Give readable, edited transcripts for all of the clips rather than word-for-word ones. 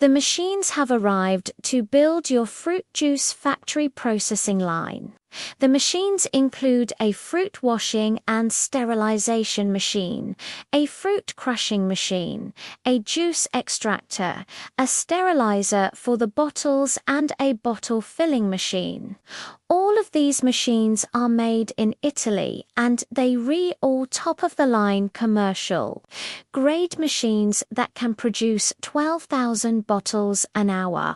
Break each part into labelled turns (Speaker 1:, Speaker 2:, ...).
Speaker 1: The machines have arrived to build your fruit juice factory processing line. The machines include a fruit washing and sterilization machine, a fruit crushing machine, a juice extractor, a sterilizer for the bottles, and a bottle filling machine. All of these machines are made in Italy and they all top-of-the-line commercial grade machines that can produce 12,000 bottles an hour.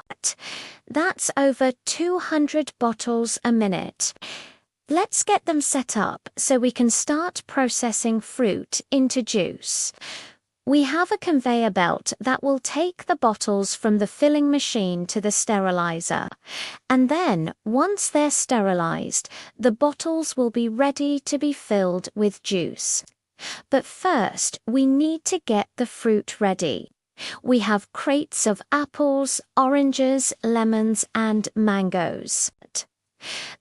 Speaker 1: That's over 200 bottles a minute. Let's get them set up so we can start processing fruit into juice. We have a conveyor belt that will take the bottles from the filling machine to the sterilizer. And then, once they're sterilized, the bottles will be ready to be filled with juice. But first, we need to get the fruit ready. We have crates of apples, oranges, lemons, and mangoes.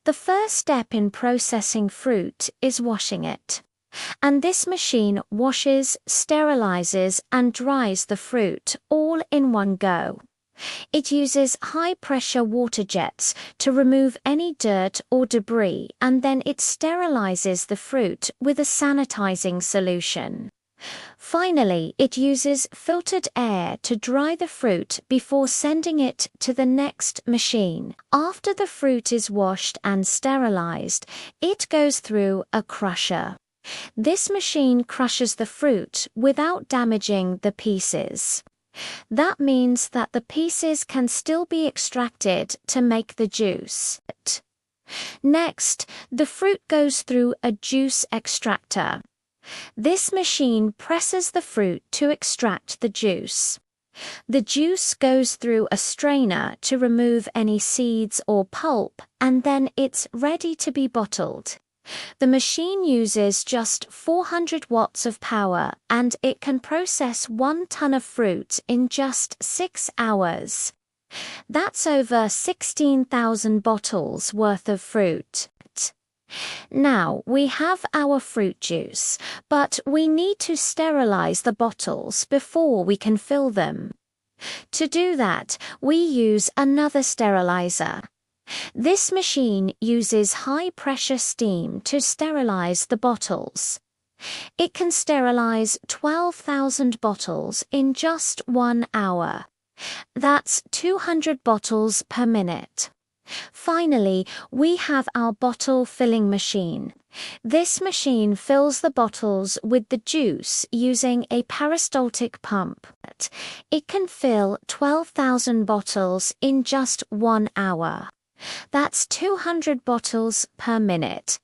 Speaker 1: The first step in processing fruit is washing it. And this machine washes, sterilizes, and dries the fruit all in one go. It uses high-pressure water jets to remove any dirt or debris, and then it sterilizes the fruit with a sanitizing solution. Finally, it uses filtered air to dry the fruit before sending it to the next machine. After the fruit is washed and sterilized, it goes through a crusher. This machine crushes the fruit without damaging the pieces. That means that the pieces can still be extracted to make the juice. Next, the fruit goes through a juice extractor. This machine presses the fruit to extract the juice. The juice goes through a strainer to remove any seeds or pulp, and then it's ready to be bottled. The machine uses just 400 watts of power, and it can process 1 ton of fruit in just 6 hours. That's over 16,000 bottles worth of fruit. Now, we have our fruit juice, but we need to sterilize the bottles before we can fill them. To do that, we use another sterilizer. This machine uses high-pressure steam to sterilize the bottles. It can sterilize 12,000 bottles in just 1 hour. That's 200 bottles per minute. Finally, we have our bottle filling machine. This machine fills the bottles with the juice using a peristaltic pump. It can fill 12,000 bottles in just 1 hour. That's 200 bottles per minute.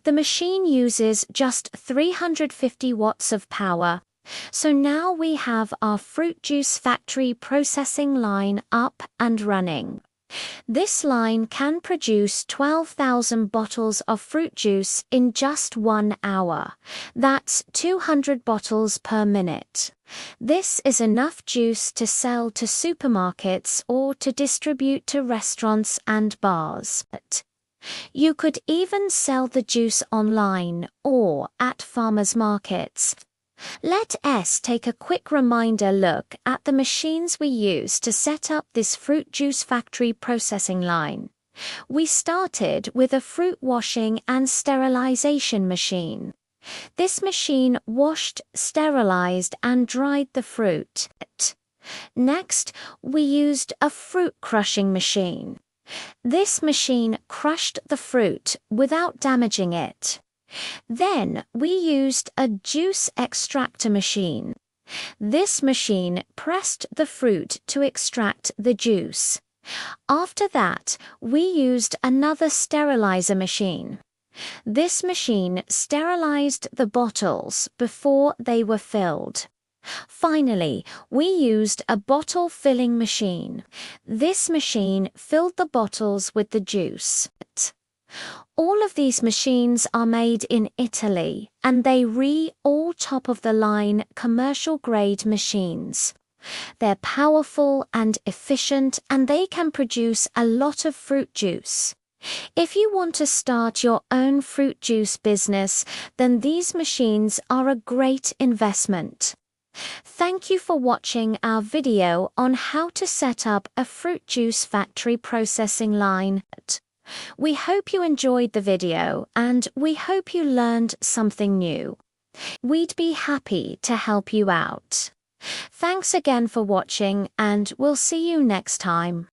Speaker 1: The machine uses just 350 watts of power. So now we have our fruit juice factory processing line up and running. This line can produce 12,000 bottles of fruit juice in just 1 hour. That's 200 bottles per minute. This is enough juice to sell to supermarkets or to distribute to restaurants and bars. You could even sell the juice online or at farmers' markets. Let us take a quick reminder look at the machines we use to set up this fruit juice factory processing line. We started with a fruit washing and sterilization machine. This machine washed, sterilized, and dried the fruit. Next, we used a fruit crushing machine. This machine crushed the fruit without damaging it. Then we used a juice extractor machine. This machine pressed the fruit to extract the juice. After that, we used another sterilizer machine. This machine sterilized the bottles before they were filled. Finally, we used a bottle filling machine. This machine filled the bottles with the juice. All of these machines are made in Italy, and they all top-of-the-line commercial-grade machines. They're powerful and efficient, and they can produce a lot of fruit juice. If you want to start your own fruit juice business, then these machines are a great investment. Thank you for watching our video on how to set up a fruit juice factory processing line. We hope you enjoyed the video and we hope you learned something new. We'd be happy to help you out. Thanks again for watching and we'll see you next time.